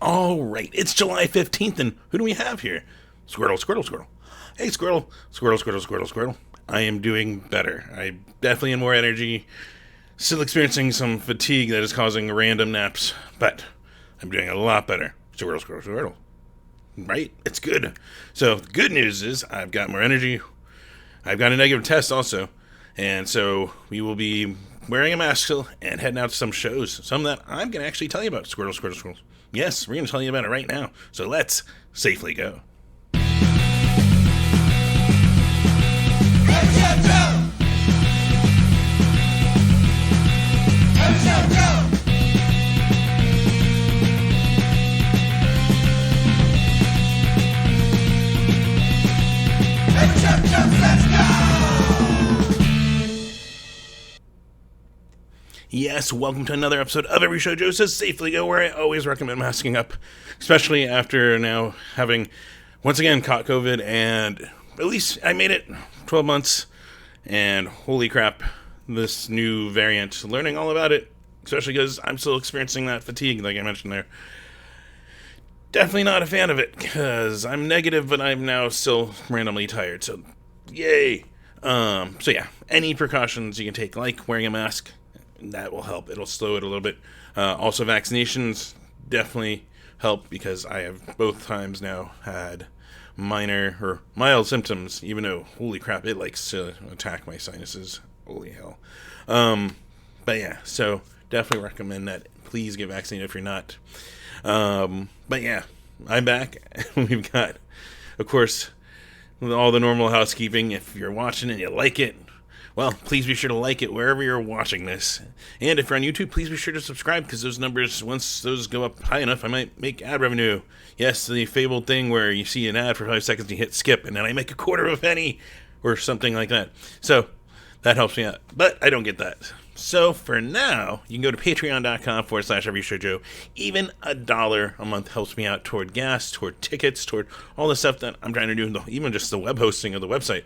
All right, it's July 15th, and who do we have here? Squirtle, Squirtle, Squirtle. Hey, Squirtle, Squirtle, Squirtle, Squirtle, Squirtle. I am doing better. I definitely have more energy. Still experiencing some fatigue that is causing random naps, but I'm doing a lot better. Squirtle, Squirtle, Squirtle. Right? It's good. So, the good news is I've got more energy. I've got a negative test also, and so we will be wearing a mask still and heading out to some shows. Some that I'm going to actually tell you about. Squirtle, Squirtle, Squirtle. Yes, we're going to tell you about it right now. So let's safely go. Yes, welcome to another episode of Every Show Joe Says Safely Go, where I always recommend masking up, especially after now having once again caught COVID, and at least I made it 12 months, and holy crap, this new variant, learning all about it, especially because I'm still experiencing that fatigue, like I mentioned there. Definitely not a fan of it, because I'm negative, but I'm now still randomly tired, so yay. So yeah, any precautions you can take, like wearing a mask, that will help. It'll slow it a little bit. Also, vaccinations definitely help because I have both times now had minor or mild symptoms, even though, holy crap, it likes to attack my sinuses. Holy hell. But yeah, so definitely recommend that. Please get vaccinated if you're not. But yeah, I'm back. We've got, of course, all the normal housekeeping. If you're watching and you like it, well, please be sure to like it wherever you're watching this. And if you're on YouTube, please be sure to subscribe, because those numbers, once those go up high enough, I might make ad revenue. Yes, the fabled thing where you see an ad for 5 seconds and you hit skip, and then I make a quarter of a penny, or something like that. So, that helps me out. But I don't get that. So, for now, you can go to patreon.com/EveryShowJoe. Even $1 a month helps me out toward gas, toward tickets, toward all the stuff that I'm trying to do, even just the web hosting of the website.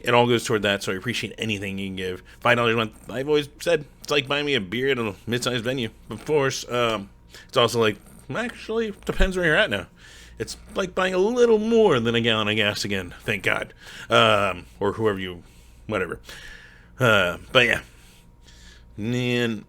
It all goes toward that, so I appreciate anything you can give. $5 a month, I've always said, it's like buying me a beer at a mid-sized venue. Of course, it's also like, actually, it depends where you're at now. It's like buying a little more than a gallon of gas again, thank God. Or whoever you, whatever. But yeah. And,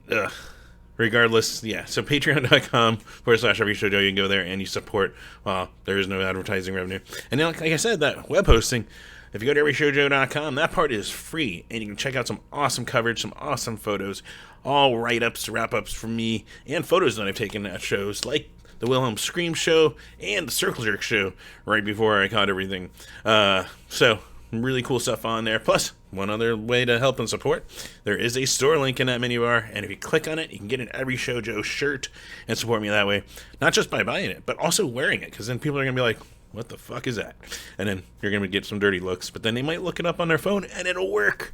regardless, yeah. So patreon.com/EveryShowJoe, you can go there and you support while there is no advertising revenue. And then, like I said, that web hosting, if you go to everyshowjoe.com, that part is free, and you can check out some awesome coverage, some awesome photos, all write-ups, wrap-ups from me, and photos that I've taken at shows like the Wilhelm Scream show and the Circle Jerk show right before I caught everything. So really cool stuff on there. Plus, one other way to help and support, there is a store link in that menu bar, and if you click on it, you can get an Every Show Joe shirt and support me that way. Not just by buying it, but also wearing it, because then people are going to be like, what the fuck is that? And then you're going to get some dirty looks, but then they might look it up on their phone, and it'll work.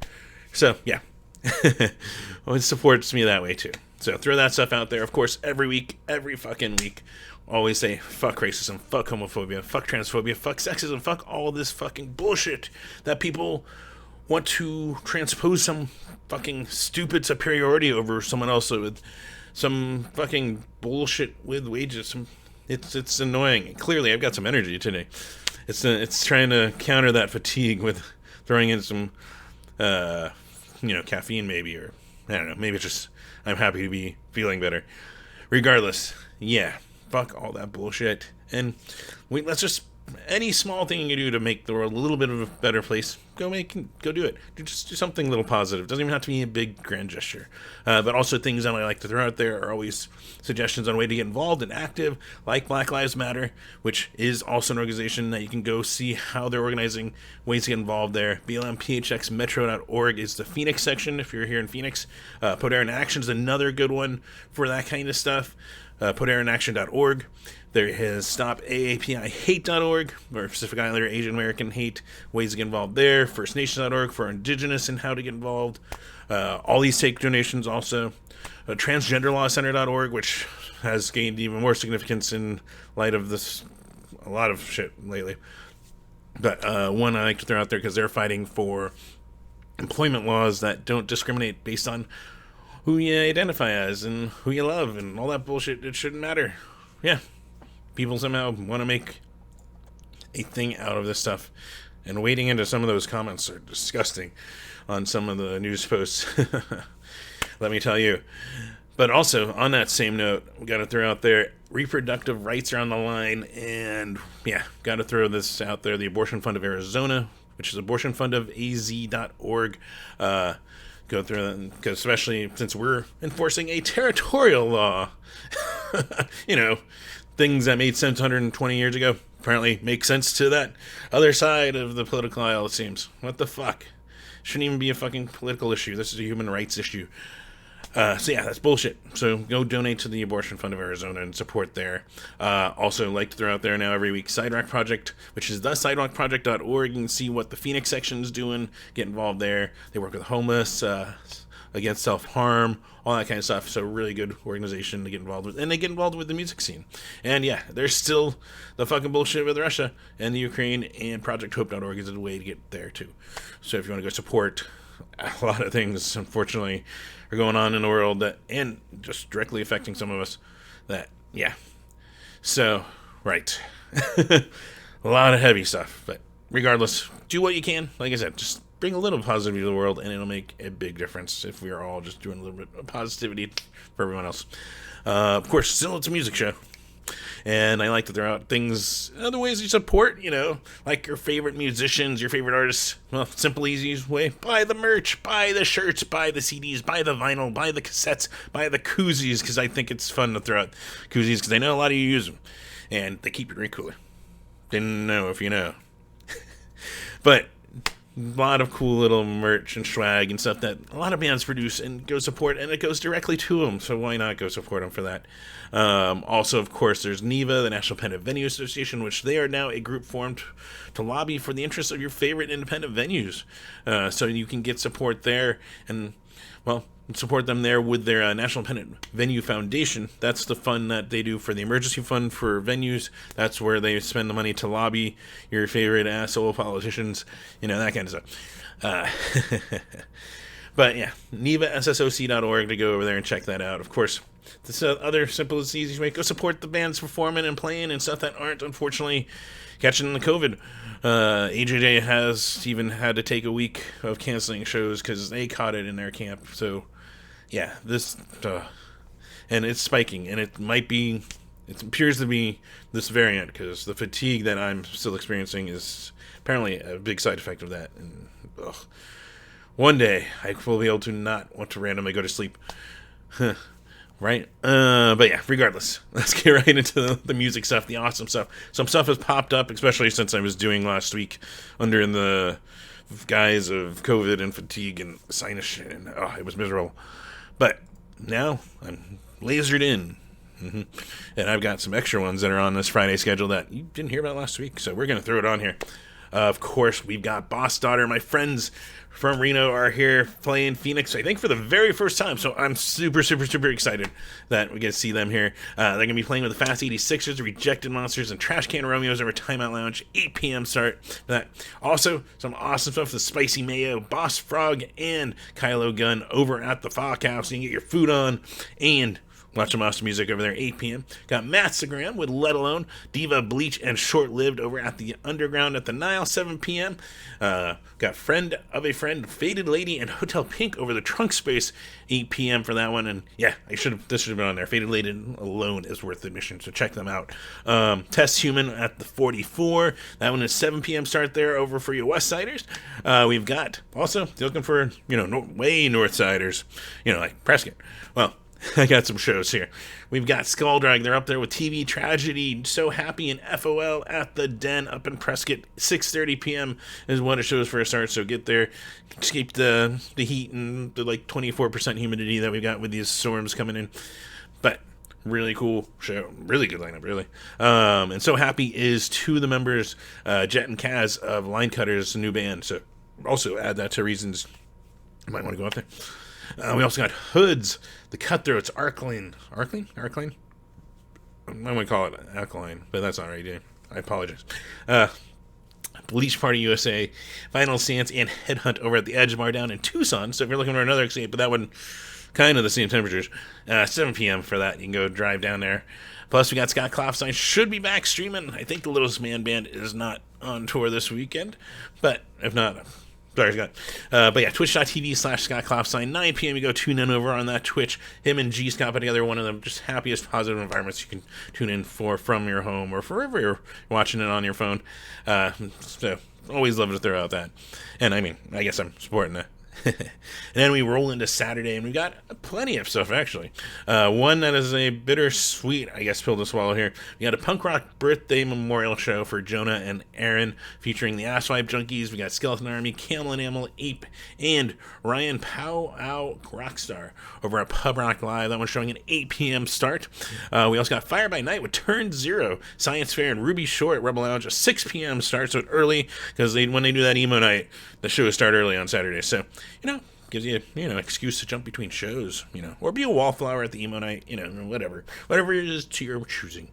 So, yeah. Well, it supports me that way, too. So, throw that stuff out there. Of course, every week, every fucking week, always say, fuck racism, fuck homophobia, fuck transphobia, fuck sexism, fuck all this fucking bullshit that people want to transpose some fucking stupid superiority over someone else with some fucking bullshit with wages. It's annoying. Clearly, I've got some energy today. It's trying to counter that fatigue with throwing in some, caffeine maybe, or I don't know. Maybe it's just I'm happy to be feeling better. Regardless, yeah, fuck all that bullshit. And let's just, any small thing you do to make the world a little bit of a better place, go do it. Just do something a little positive. Doesn't even have to be a big grand gesture. But also things that I like to throw out there are always suggestions on a way to get involved and active, like Black Lives Matter, which is also an organization that you can go see how they're organizing, ways to get involved there. BLMPHXmetro.org is the Phoenix section if you're here in Phoenix. Put Air in Action is another good one for that kind of stuff. PutAirInAction.org. There is StopAAPIHate.org, or Pacific Islander Asian American Hate, ways to get involved there. FirstNations.org for Indigenous and how to get involved. All these take donations also. TransgenderLawCenter.org, which has gained even more significance in light of this, a lot of shit lately. But one I like to throw out there because they're fighting for employment laws that don't discriminate based on who you identify as and who you love and all that bullshit. It shouldn't matter. Yeah. People somehow want to make a thing out of this stuff. And wading into some of those comments are disgusting on some of the news posts. Let me tell you. But also, on that same note, we got to throw out there, reproductive rights are on the line. And yeah, got to throw this out there. The Abortion Fund of Arizona, which is abortionfundofaz.org. Go through that, because especially since we're enforcing a territorial law. Things that made sense 120 years ago apparently make sense to that other side of the political aisle, it seems. What the fuck? Shouldn't even be a fucking political issue. This is a human rights issue. So yeah, that's bullshit. So go donate to the Abortion Fund of Arizona and support there. Also, like to throw out there now every week, Sidewalk Project, which is thesidewalkproject.org. You can see what the Phoenix section is doing. Get involved there. They work with homeless, against self-harm, all that kind of stuff. So really good organization to get involved with. And they get involved with the music scene. And yeah, there's still the fucking bullshit with Russia and the Ukraine, and ProjectHope.org is a way to get there too. So if you want to go support, a lot of things, unfortunately, are going on in the world that, and just directly affecting some of us, that, yeah. So, right. A lot of heavy stuff. But regardless, do what you can. Like I said, just bring a little positivity to the world, and it'll make a big difference if we are all just doing a little bit of positivity for everyone else. Of course, still it's a music show. And I like to throw out things, other ways you support, like your favorite musicians, your favorite artists. Well, simple, easy way. Buy the merch, buy the shirts, buy the CDs, buy the vinyl, buy the cassettes, buy the koozies, because I think it's fun to throw out koozies, because I know a lot of you use them. And they keep your drink cooler. Didn't know if you know. But a lot of cool little merch and swag and stuff that a lot of bands produce and go support, and it goes directly to them, so why not go support them for that? Also, of course, there's NIVA, the National Independent Venue Association, which they are now a group formed to lobby for the interests of your favorite independent venues, so you can get support there, and, well, support them there with their National Independent Venue Foundation. That's the fund that they do for the emergency fund for venues. That's where they spend the money to lobby your favorite asshole politicians, that kind of stuff. But yeah, NIVASSOC.org to go over there and check that out. Of course, this other simple, easy way, go support the bands performing and playing and stuff that aren't, unfortunately, catching the COVID. AJJ has even had to take a week of canceling shows because they caught it in their camp. So, yeah, and it's spiking, and it appears to be this variant, because the fatigue that I'm still experiencing is apparently a big side effect of that. And one day I will be able to not want to randomly go to sleep. Right? But yeah, regardless, let's get right into the music stuff, the awesome stuff. Some stuff has popped up, especially since I was doing last week under in the guise of COVID and fatigue and sinus shit, and it was miserable. But now I'm lasered in. And I've got some extra ones that are on this Friday schedule that you didn't hear about last week, so we're going to throw it on here. Of course, we've got Boss Daughter. My friends from Reno are here playing Phoenix, I think, for the very first time. So I'm super, super, super excited that we get to see them here. They're going to be playing with the Fast 86ers, Rejected Monsters, and Trash Can Romeos over Timeout Lounge, 8 p.m. start. That also, some awesome stuff with Spicy Mayo, Boss Frog, and Kylo Gunn over at the Falk House. You can get your food on and watch some awesome music over there, 8 p.m. Got Mattsagram with Let Alone, Diva, Bleach, and Short Lived over at the Underground at the Nile, 7 p.m. Got Friend of a Friend, Faded Lady, and Hotel Pink over the Trunk Space, 8 p.m. for that one. And yeah, this should have been on there. Faded Lady alone is worth admission, so check them out. Test Human at the 44. That one is 7 p.m. start there over for you Westsiders. We've got also looking for, way Northsiders, like Prescott. Well, I got some shows here. We've got Skulldrag. They're up there with TV Tragedy, So Happy, and FOL at the Den up in Prescott. 6:30 p.m. is what it shows for a start, so get there. Escape the heat and the 24% humidity that we've got with these storms coming in. But really cool show. Really good lineup, really. And So Happy is two of the members, Jet and Kaz of Line Cutters, a new band. So also add that to reasons you might want to go up there. We also got Hoods, The Cutthroats, Arcline. Arcline? I'm going to call it Alkaline, but that's not right, dude. I apologize. Bleach Party USA, Final Stance, and Headhunt over at the Edge Bar down in Tucson. So if you're looking for another escape, but that one kind of the same temperatures. 7 p.m. for that. You can go drive down there. Plus, we got Scott Klopstein should be back streaming. I think the Littlest Man Band is not on tour this weekend, but if not, sorry, Scott. But yeah, twitch.tv/Scott Klopstein. 9 p.m. You go tune in over on that Twitch. Him and G Scott put together one of the just happiest, positive environments you can tune in for from your home or wherever you're watching it on your phone. So always love to throw out that. And I mean, I guess I'm supporting that. And then we roll into Saturday, and we got plenty of stuff, actually. One that is a bittersweet, I guess, pill to swallow here. We got a punk rock birthday memorial show for Jonah and Aaron, featuring the Asswipe Junkies. We got Skeleton Army, Camel and Amel, Ape, and Ryan Pow Rockstar over at Pub Rock Live. That one's showing an 8 p.m. start. We also got Fire by Night with Turn Zero, Science Fair, and Ruby Shore at Rebel Lounge, a 6 p.m. start, so it's early, because when they do that emo night, the shows start early on Saturday. So, gives you, excuse to jump between shows, or be a wallflower at the emo night, whatever it is to your choosing.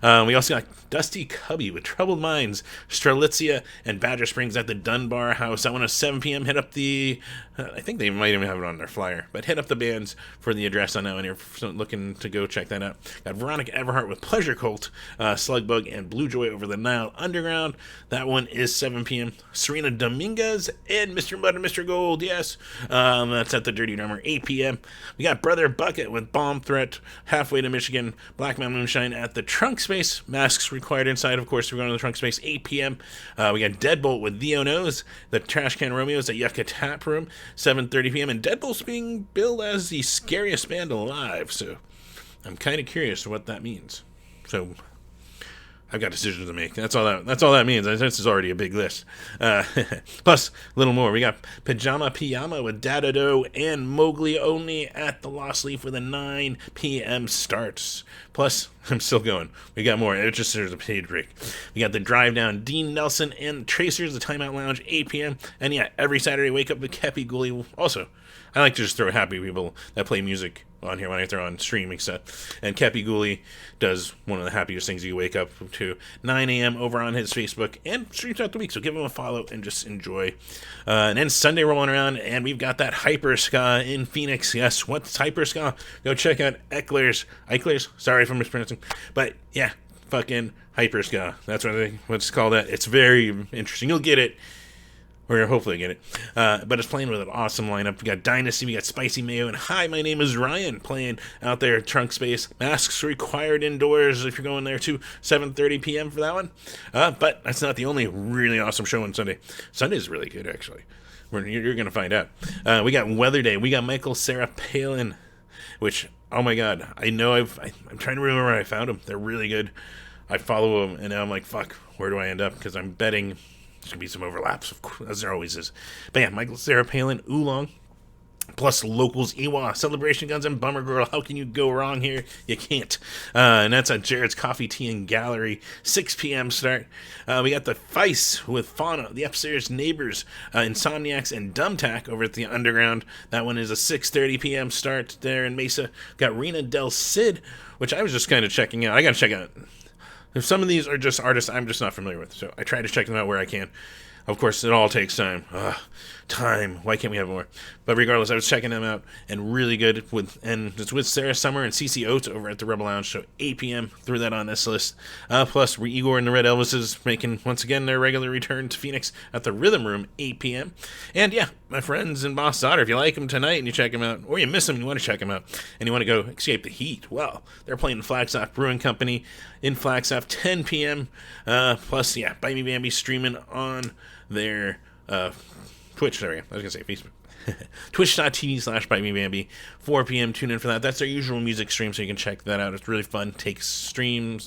We also got Dusty Cubby with Troubled Minds, Strelitzia, and Badger Springs at the Dunbar House. That one at 7 p.m. Hit up the, I think they might even have it on their flyer, but hit up the bands for the address on that one. If you're looking to go check that out. Got Veronica Everhart with Pleasure Cult, Slugbug, and Blue Joy over the Nile Underground. That one is 7 p.m. Serena Dominguez and Mr. Mud and Mr. Gold, yes. That's at the Dirty Drummer, 8 p.m. We got Brother Bucket with Bomb Threat, Halfway to Michigan, Black Mountain Moonshine at the Trunk Space. Masks required inside, of course. We're going to the Trunk Space, 8 p.m. We got Deadbolt with The O-No's, the Trash Can Romeos at Yucca Tap Room, 7:30 p.m. And Deadbolt's being billed as the scariest band alive, so I'm kind of curious what that means. So I've got decisions to make. That's all that means. This is already a big list. Plus, a little more. We got Pajama Piyama with Dadado and Mowgli Only at the Lost Leaf with a 9 p.m. starts. Plus, I'm still going. We got more. It's just there's a page break. We got the Drive Down, Dean Nelson and Tracers, the Timeout Lounge, 8 p.m. And yeah, every Saturday, wake up with Kepi Gully. Also, I like to just throw happy people that play music on here when I throw on streaming stuff. And Kepi Gully does one of the happiest things you wake up to, 9 a.m. over on his Facebook, and streams throughout the week, so give him a follow and just enjoy. And then Sunday rolling around, and we've got that Hyper Ska in Phoenix. Yes, what's Hyper Ska? Go check out Eichlers, sorry if I'm mispronouncing, but yeah, fucking Hyper Ska. That's what it's called. That it's very interesting. You'll get it. Or hopefully get it. But it's playing with an awesome lineup. We got Dynasty, we got Spicy Mayo, and Hi, my name is Ryan, playing out there at Trunk Space. Masks required indoors if you're going there too. 7:30 p.m. for that one. But that's not the only really awesome show on Sunday. Sunday's really good, actually. You're going to find out. We got Weather Day. We got Michael Sarah Palin, which, oh my God, I know I'm trying to remember where I found them. They're really good. I follow them, and now I'm like, fuck, where do I end up? Because I'm betting there's going to be some overlaps, of course, as there always is. But yeah, Michael Sarah Palin, Oolong, plus Locals, Iwa, Celebration Guns, and Bummer Girl. How can you go wrong here? You can't. And that's at Jared's Coffee, Tea, and Gallery, 6 p.m. start. We got the Feist with Fauna, the Upstairs Neighbors, Insomniacs, and Dumbtack over at the Underground. That one is a 6:30 p.m. start there in Mesa. Got Rena Del Cid, which I was just kind of checking out. I got to check out. If some of these are just artists I'm just not familiar with, so I try to check them out where I can. Of course, it all takes time. Time. Why can't we have more? But regardless, I was checking them out, and really good. And it's with Sarah Summer and CC Oates over at the Rebel Lounge, so 8 p.m. Threw that on this list. Plus, Igor and the Red Elvises making, once again, their regular return to Phoenix at the Rhythm Room, 8 p.m. And yeah, my friends in Boss Daughter, if you like them tonight and you check them out, or you miss them and you want to check them out, and you want to go escape the heat, well, they're playing Flagstaff Brewing Company in Flagstaff, 10 p.m. Plus, yeah, Bite Me Bambi streaming on their Twitch, sorry, I was going to say Facebook. Twitch.tv/BiteMeBambi, 4 p.m. Tune in for that. That's our usual music stream, so you can check that out. It's really fun. Stream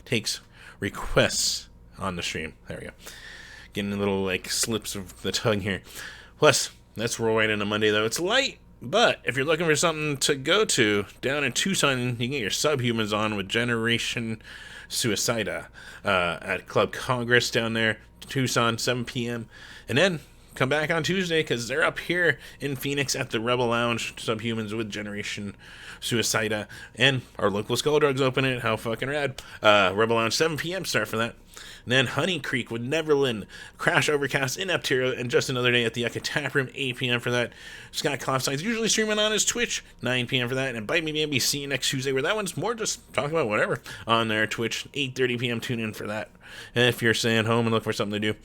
takes requests on the stream. There we go. Getting a little, like, slips of the tongue here. Plus, let's roll right into Monday, though. It's light, but if you're looking for something to go to, down in Tucson, you can get your Subhumans on with Generation Suicida at Club Congress down there, Tucson, 7 p.m. And then come back on Tuesday because they're up here in Phoenix at the Rebel Lounge, Subhumans with Generation Suicida, and our local Skull Drugs open it. How fucking rad. Rebel Lounge, 7 p.m. start for that. And then Honey Creek with Neverland, Crash Overcast in Aptero, and Just Another Day at the Yucca Tap Room, 8 p.m. for that. Scott Klopside's usually streaming on his Twitch, 9 p.m. for that. And Bite Me Bambi, see you next Tuesday, where that one's more just talking about whatever on their Twitch, 8:30 p.m. Tune in for that. And if you're staying home and look for something to do.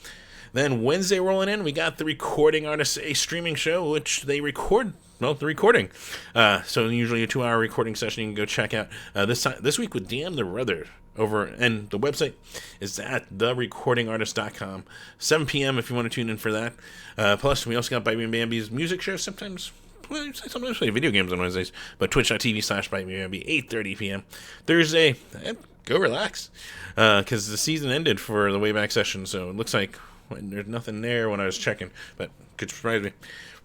Then Wednesday rolling in, we got the Recording Artists, a streaming show, which they record, well, the recording. So usually a 2-hour recording session you can go check out. This week with DM the Brother over, and the website is at therecordingartist.com. 7 p.m. if you want to tune in for that. Plus, we also got Bite Me Bambi's music show sometimes. Well, sometimes play video games on Wednesdays, but twitch.tv/Bite Me Bambi, 8:30 p.m. Thursday, go relax, because the season ended for the Wayback Session, so it looks like there's nothing there when I was checking, but could surprise me.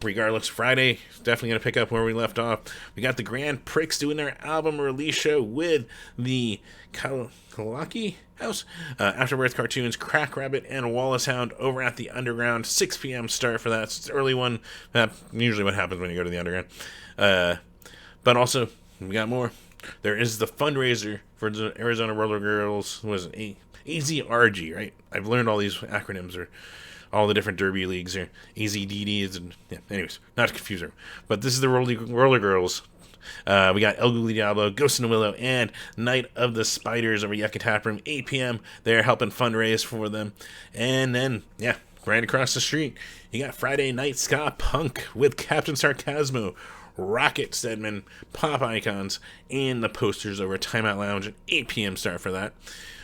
Regardless, Friday, definitely going to pick up where we left off. We got the Grand Pricks doing their album release show with the Kalaki House, Afterbirth Cartoons, Crack Rabbit, and Wallace Hound over at the Underground. 6 p.m. start for that. It's the early one. Usually what happens when you go to the Underground. But also, we got more. There is the fundraiser for the Arizona Roller Girls. Was AZRG, right? I've learned all these acronyms, or all the different derby leagues, or AZDDs, and yeah, anyways, not to confuse them. But this is the Roller Girls. We got El Googly Diablo, Ghost in the Willow, and Night of the Spiders over Yucca Tap Room, 8 p.m. They're helping fundraise for them. And then, yeah, right across the street, you got Friday Night Ska Punk with Captain Sarcasmo, Rocket Stedman, Pop Icons, and the posters over at Timeout Lounge at 8 p.m. start for that.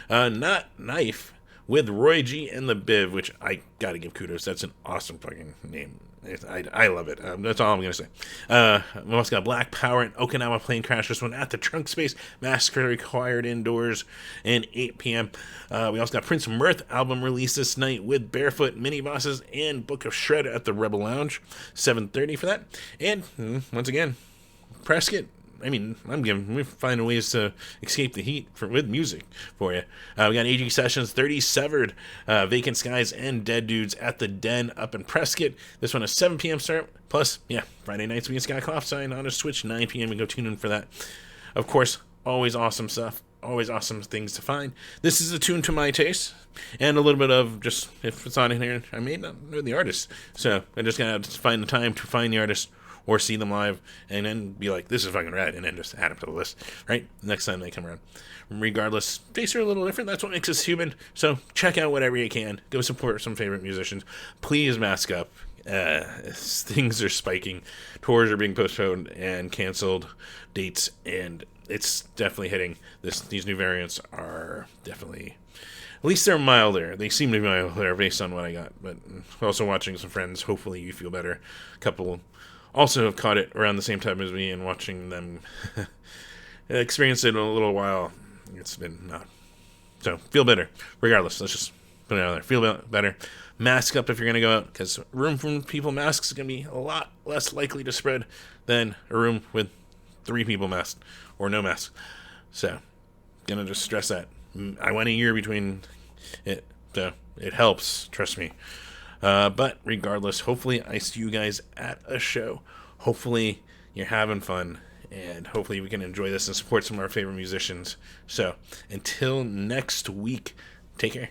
Not Knife with Roy G and the Biv, which I gotta give kudos. That's an awesome fucking name. I love it. That's all I'm gonna say. We also got Black Power and Okinawa Plane Crash. This one at the Trunk Space Massacre Required indoors, and 8 p.m. We also got Prince Mirth album release this night with Barefoot, Mini Bosses, and Book of Shred at the Rebel Lounge, 7:30 for that. And once again, Prescott. I mean, we're finding ways to escape the heat with music for you. We got AG Sessions, 30 Severed, Vacant Skies, and Dead Dudes at the Den up in Prescott. This one is 7 p.m. start. Plus, yeah, Friday nights we get Scott Klopside on his Twitch, 9 p.m. and go tune in for that. Of course, always awesome stuff. Always awesome things to find. This is a tune to my taste, and a little bit of just, if it's on in here, I may not know the artist. So I just gotta find the time to find the artist, or see them live, and then be like, this is fucking rad, and then just add them to the list, right? Next time they come around. Regardless, tastes are a little different. That's what makes us human. So check out whatever you can. Go support some favorite musicians. Please mask up. Things are spiking. Tours are being postponed and canceled. Dates, and it's definitely hitting. These new variants are definitely... At least they're milder. They seem to be milder based on what I got. But also watching some friends. Hopefully you feel better. A couple... also have caught it around the same time as me, and watching them experience it in a little while, it's been not. So, feel better. Regardless, let's just put it out there. Feel better. Mask up if you're going to go out, because a room full of people masks is going to be a lot less likely to spread than a room with 3 people masked, or no mask. So, going to just stress that. I went a year between it, so it helps, trust me. But regardless, hopefully I see you guys at a show. Hopefully you're having fun, and hopefully we can enjoy this and support some of our favorite musicians. So until next week, take care.